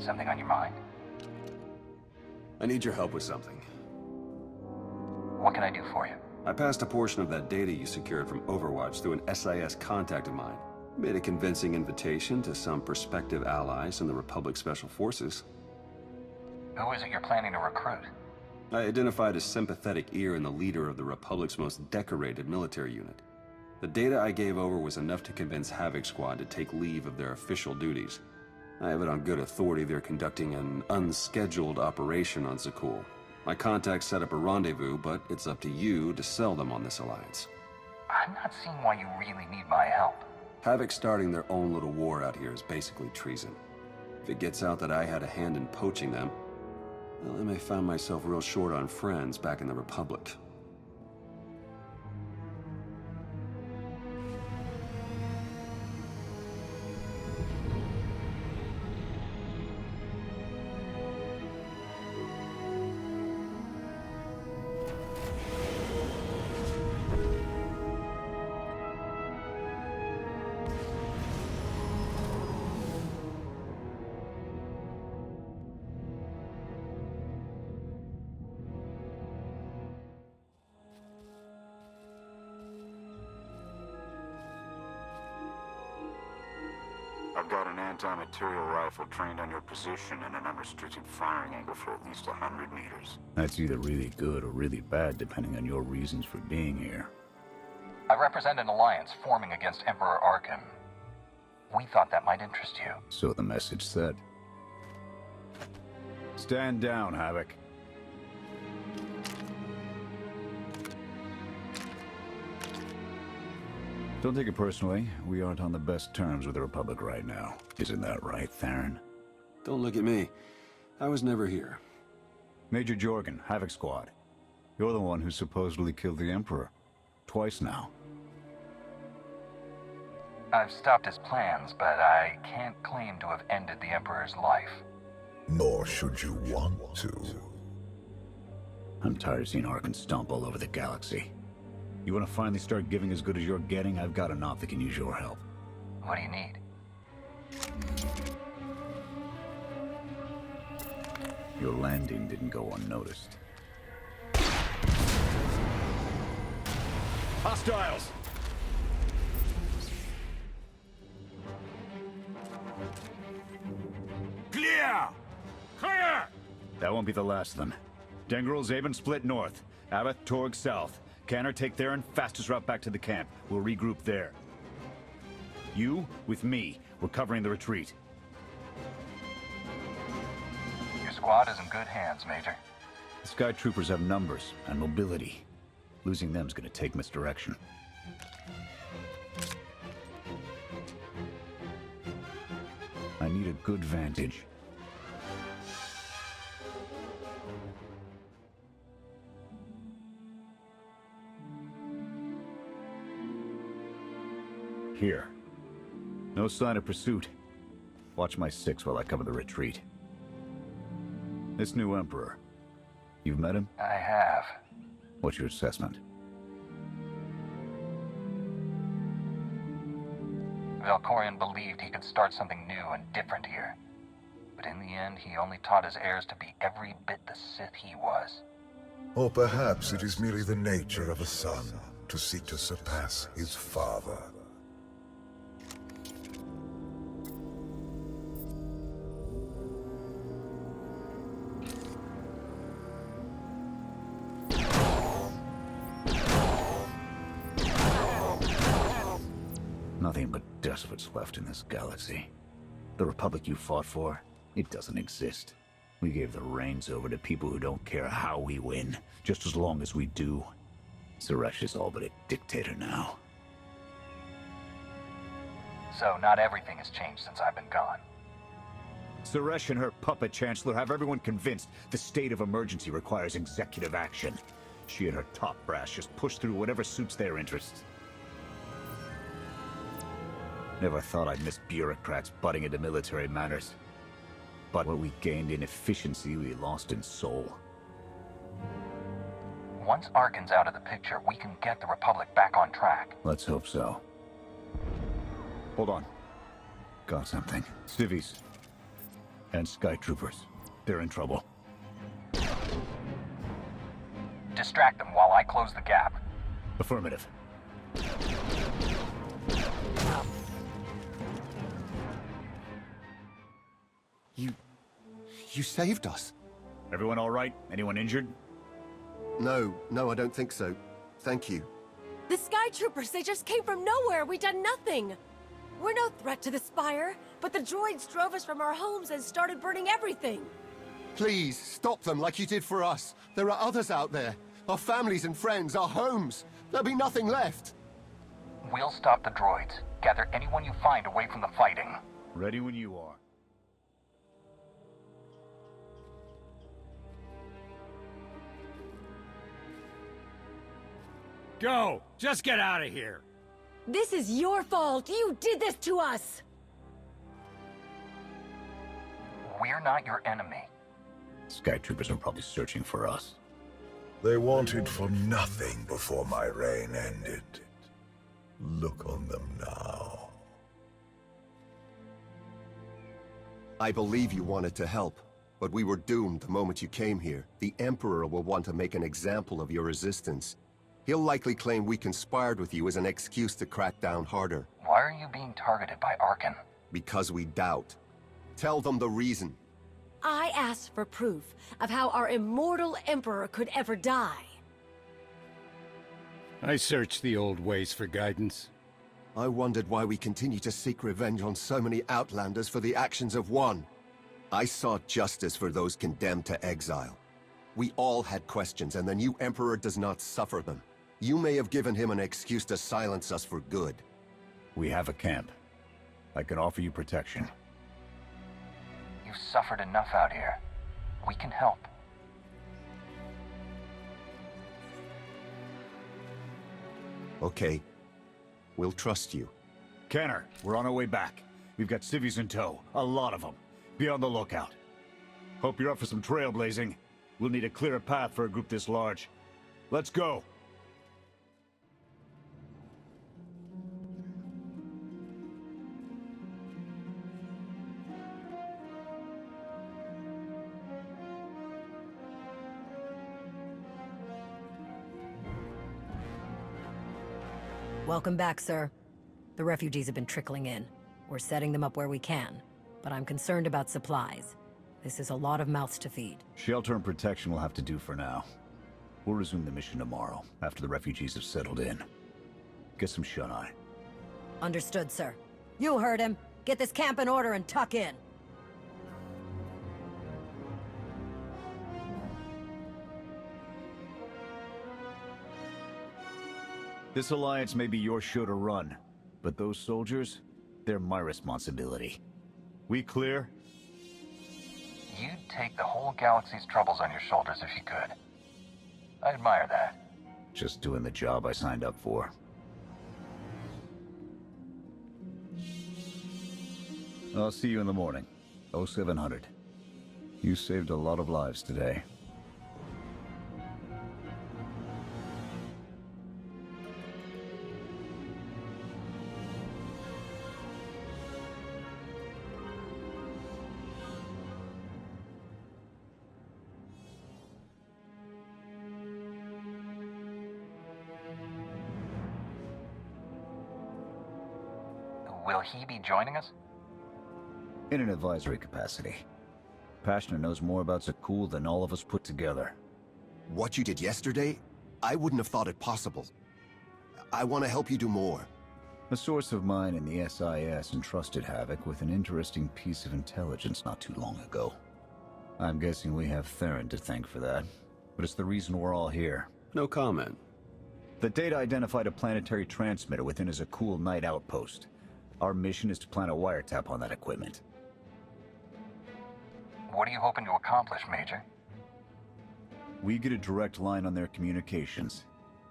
Something on your mind? I need your help with something. What can I do for you? I passed a portion of that data you secured from Overwatch through an SIS contact of mine. Made a convincing invitation to some prospective allies in the Republic Special Forces. Who is it you're planning to recruit? I identified a sympathetic ear in the leader of the Republic's most decorated military unit. The data I gave over was enough to convince Havoc Squad to take leave of their official duties. I have it on good authority they're conducting an unscheduled operation on Zakuul. My contacts set up a rendezvous, but it's up to you to sell them on this alliance. I'm not seeing why you really need my help. Havoc starting their own little war out here is basically treason. If it gets out that I had a hand in poaching them, well, I may find myself real short on friends back in the Republic. I've got an anti-material rifle trained on your position and an unrestricted firing angle for at least 100 meters. That's either really good or really bad, depending on your reasons for being here. I represent an alliance forming against Emperor Arkin. We thought that might interest you. So the message said. Stand down, Havoc. Don't take it personally. We aren't on the best terms with the Republic right now. Isn't that right, Theron? Don't look at me. I was never here. Major Jorgen, Havoc Squad. You're the one who supposedly killed the Emperor. Twice now. I've stopped his plans, but I can't claim to have ended the Emperor's life. Nor should you want to. I'm tired of seeing Arkin stomp all over the galaxy. You want to finally start giving as good as you're getting? I've got an op that can use your help. What do you need? Your landing didn't go unnoticed. Hostiles! Clear! Clear! That won't be the last of them. Dengrel, Zaben split north. Abath, Torg south. Canner, take Theron, fastest route back to the camp. We'll regroup there. You, with me, we're covering the retreat. Your squad is in good hands, Major. The Sky Troopers have numbers and mobility. Losing them's gonna take misdirection. I need a good vantage. Here. No sign of pursuit. Watch my six while I cover the retreat. This new Emperor. You've met him? I have. What's your assessment? Valkorion believed he could start something new and different here. But in the end, he only taught his heirs to be every bit the Sith he was. Or perhaps it is merely the nature of a son to seek to surpass his father. Nothing but despots left in this galaxy. The Republic you fought for, it doesn't exist. We gave the reins over to people who don't care how we win, just as long as we do. Suresh is all but a dictator now. So not everything has changed since I've been gone. Suresh and her puppet chancellor have everyone convinced the state of emergency requires executive action. She and her top brass just push through whatever suits their interests. Never thought I'd miss bureaucrats butting into military matters. But what we gained in efficiency, we lost in soul. Once Arkin's out of the picture, we can get the Republic back on track. Let's hope so. Hold on. Got something. Civvies. And Sky Troopers. They're in trouble. Distract them while I close the gap. Affirmative. You saved us. Everyone all right? Anyone injured? No, I don't think so. Thank you. The Sky Troopers, they just came from nowhere. We done nothing. We're no threat to the Spire, but the droids drove us from our homes and started burning everything. Please, stop them like you did for us. There are others out there. Our families and friends, our homes. There'll be nothing left. We'll stop the droids. Gather anyone you find away from the fighting. Ready when you are. Go! Just get out of here! This is your fault. You did this to us. We're not your enemy. Sky Troopers are probably searching for us. They wanted for nothing before my reign ended. Look on them now. I believe you wanted to help, but we were doomed the moment you came here. The Emperor will want to make an example of your resistance. He'll likely claim we conspired with you as an excuse to crack down harder. Why are you being targeted by Arkan? Because we doubt. Tell them the reason. I asked for proof of how our immortal Emperor could ever die. I searched the old ways for guidance. I wondered why we continue to seek revenge on so many Outlanders for the actions of one. I sought justice for those condemned to exile. We all had questions, and the new Emperor does not suffer them. You may have given him an excuse to silence us for good. We have a camp. I can offer you protection. You've suffered enough out here. We can help. Okay. We'll trust you. Kenner, we're on our way back. We've got civvies in tow. A lot of them. Be on the lookout. Hope you're up for some trailblazing. We'll need a clearer path for a group this large. Let's go! Welcome back, sir. The refugees have been trickling in. We're setting them up where we can, but I'm concerned about supplies. This is a lot of mouths to feed. Shelter and protection will have to do for now. We'll resume the mission tomorrow, after the refugees have settled in. Get some shut-eye. Understood, sir. You heard him. Get this camp in order and tuck in. This alliance may be your show to run, but those soldiers, they're my responsibility. We clear? You'd take the whole galaxy's troubles on your shoulders if you could. I admire that. Just doing the job I signed up for. I'll see you in the morning. 0700. You saved a lot of lives today. Will he be joining us? In an advisory capacity. Pashner knows more about Zakuul than all of us put together. What you did yesterday, I wouldn't have thought it possible. I want to help you do more. A source of mine in the SIS entrusted Havoc with an interesting piece of intelligence not too long ago. I'm guessing we have Theron to thank for that, but it's the reason we're all here. No comment. The data identified a planetary transmitter within a Zakuul night outpost. Our mission is to plant a wiretap on that equipment. What are you hoping to accomplish, Major? We get a direct line on their communications.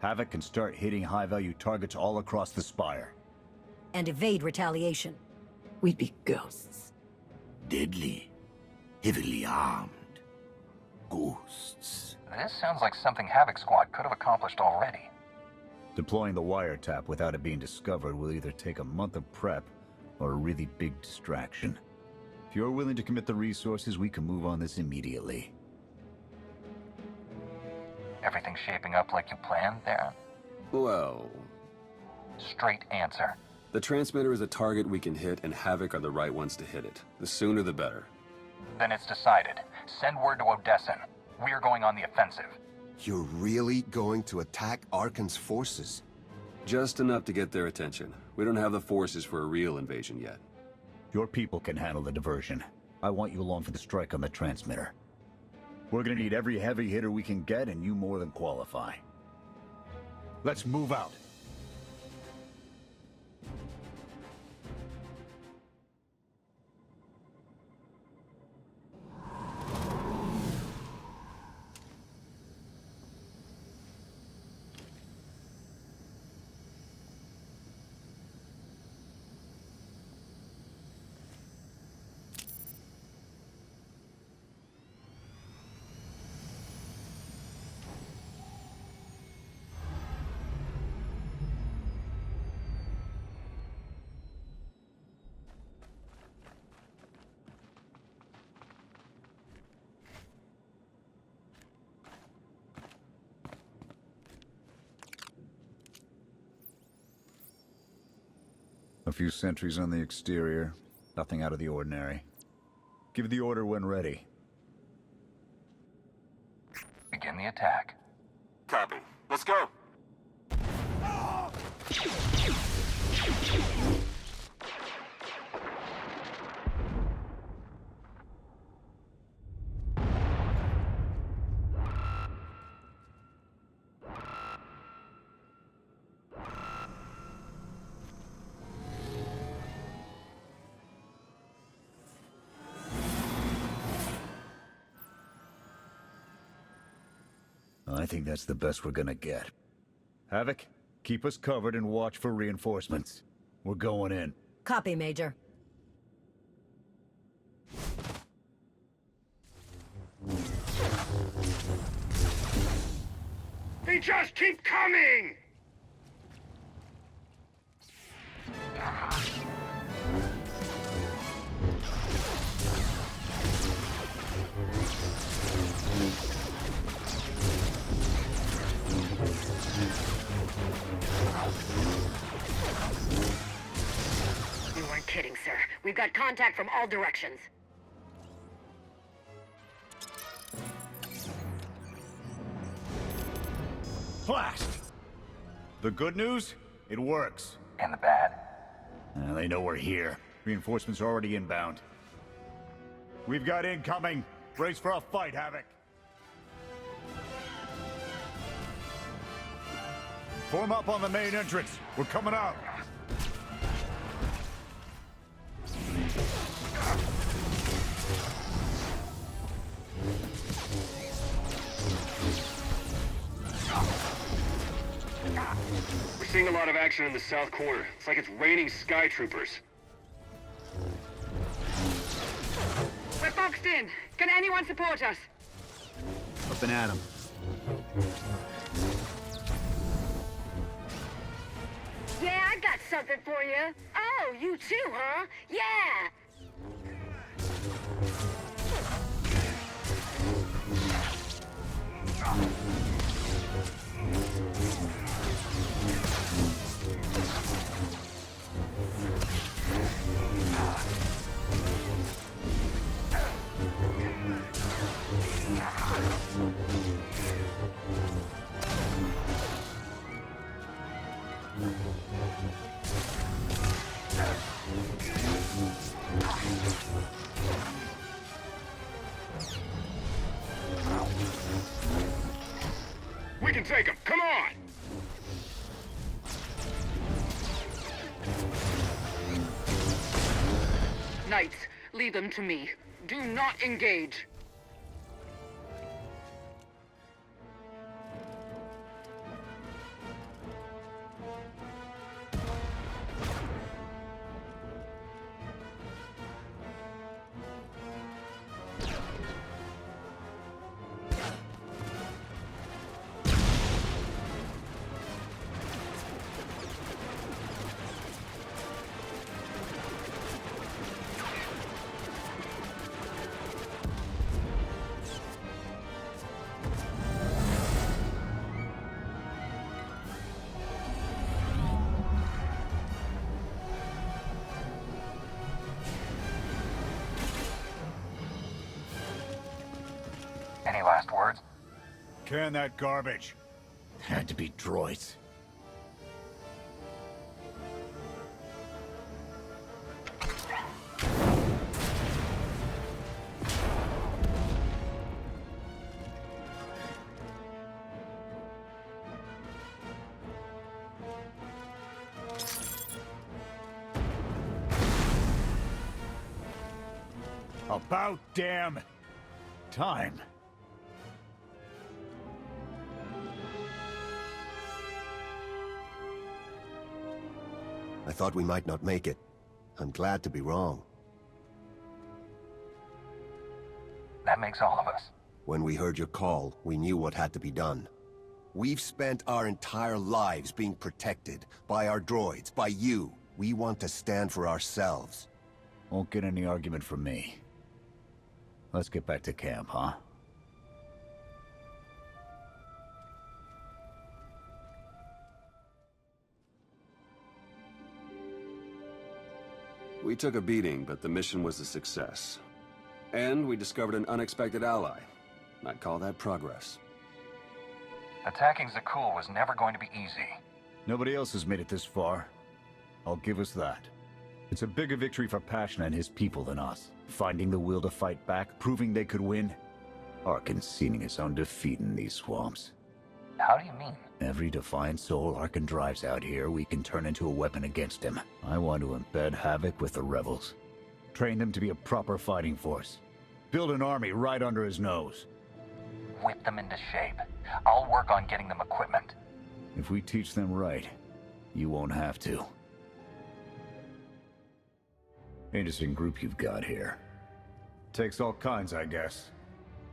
Havoc can start hitting high-value targets all across the Spire. And evade retaliation. We'd be ghosts. Deadly. Heavily armed. Ghosts. This sounds like something Havoc Squad could have accomplished already. Deploying the wiretap without it being discovered will either take a month of prep or a really big distraction. If you're willing to commit the resources, we can move on this immediately. Everything shaping up like you planned there? Well, Straight answer. the transmitter is a target we can hit, and Havoc are the right ones to hit it. The sooner the better. Then it's decided. Send word to Odessen. We're going on the offensive. You're really going to attack Arkan's forces? Just enough to get their attention. We don't have the forces for a real invasion yet. Your people can handle the diversion. I want you along for the strike on the transmitter. We're gonna need every heavy hitter we can get, and you more than qualify. Let's move out. A few sentries on the exterior. Nothing out of the ordinary. Give the order when ready. Begin the attack. Copy. Let's go. I think that's the best we're gonna get. Havoc, keep us covered and watch for reinforcements. We're going in. Copy, Major. They just keep coming! You weren't kidding, sir. We've got contact from all directions. Blast! The good news? It works. And the bad? They know we're here. Reinforcements are already inbound. We've got incoming. Brace for a fight, Havoc. Form up on the main entrance. We're coming out. We're seeing a lot of action in the south corner. It's like it's raining sky troopers. We're boxed in. Can anyone support us? Up and at 'em. Yeah, I got something for you. Oh, you too, huh? Yeah! We can take them. Come on! Knights, leave them to me. Do not engage. Any last words? Can that garbage. Had to be droids. About damn time. I thought we might not make it. I'm glad to be wrong. That makes all of us. When we heard your call, we knew what had to be done. We've spent our entire lives being protected by our droids, by you. We want to stand for ourselves. Won't get any argument from me. Let's get back to camp, huh? We took a beating, but the mission was a success. And we discovered an unexpected ally. I'd call that progress. Attacking Zakuul was never going to be easy. Nobody else has made it this far. I'll give us that. It's a bigger victory for Passion and his people than us. Finding the will to fight back, proving they could win. Arkin seeing his own defeat in these swamps. How do you mean? Every defiant soul Arkin drives out here, we can turn into a weapon against him. I want to embed Havoc with the rebels. Train them to be a proper fighting force. Build an army right under his nose. Whip them into shape. I'll work on getting them equipment. If we teach them right, you won't have to. Interesting group you've got here. Takes all kinds, I guess.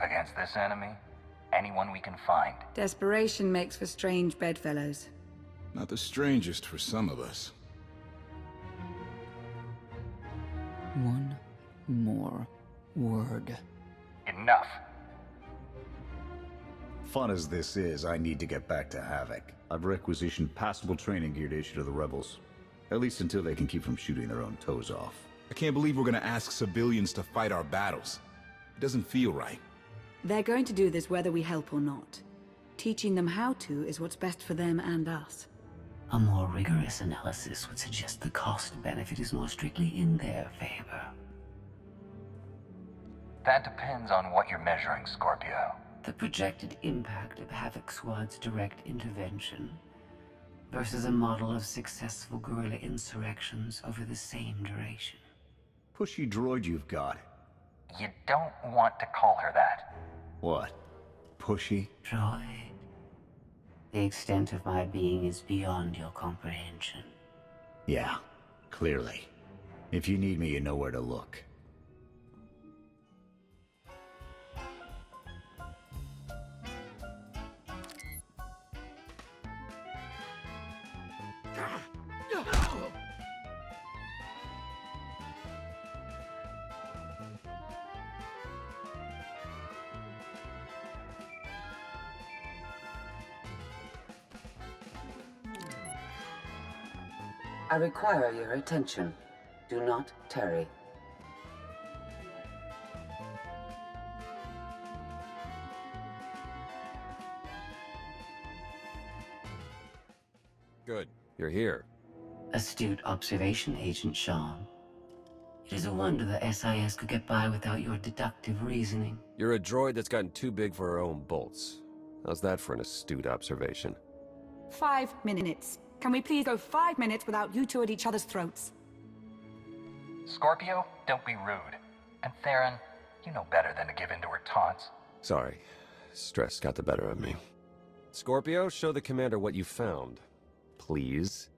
Against this enemy, anyone we can find. Desperation makes for strange bedfellows. Not the strangest for some of us. One more word. Enough. Fun as this is, I need to get back to Havoc. I've requisitioned passable training gear to issue to the rebels. At least until they can keep from shooting their own toes off. I can't believe we're gonna ask civilians to fight our battles. It doesn't feel right. They're going to do this whether we help or not. Teaching them how to is what's best for them and us. A more rigorous analysis would suggest the cost-benefit is more strictly in their favor. That depends on what you're measuring, Scorpio. The projected impact of Havoc Squad's direct intervention versus a model of successful guerrilla insurrections over the same duration. Pushy droid you've got. You don't want to call her that. What? Pushy? Droid. The extent of my being is beyond your comprehension. Yeah, clearly. If you need me, you know where to look. I require your attention. Do not tarry. Good. You're here. Astute observation, Agent Shaw. It is a wonder the SIS could get by without your deductive reasoning. You're a droid that's gotten too big for her own bolts. How's that for an astute observation? 5 minutes. Can we please go 5 minutes without you two at each other's throats? Scorpio, don't be rude. And Theron, you know better than to give in to her taunts. Sorry. Stress got the better of me. Scorpio, show the commander what you found. Please.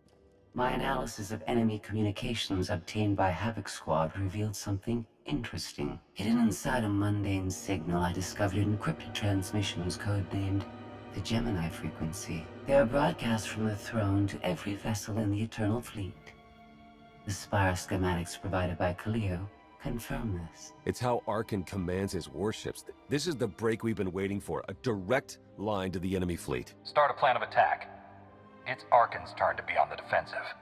My analysis of enemy communications obtained by Havoc Squad revealed something interesting. Hidden inside a mundane signal, I discovered encrypted transmissions codenamed the Gemini frequency. They are broadcast from the throne to every vessel in the Eternal Fleet. The Spire schematics provided by Kaleo confirm this. It's how Arkin commands his warships. This is the break we've been waiting for. A direct line to the enemy fleet. Start a plan of attack. It's Arkin's turn to be on the defensive.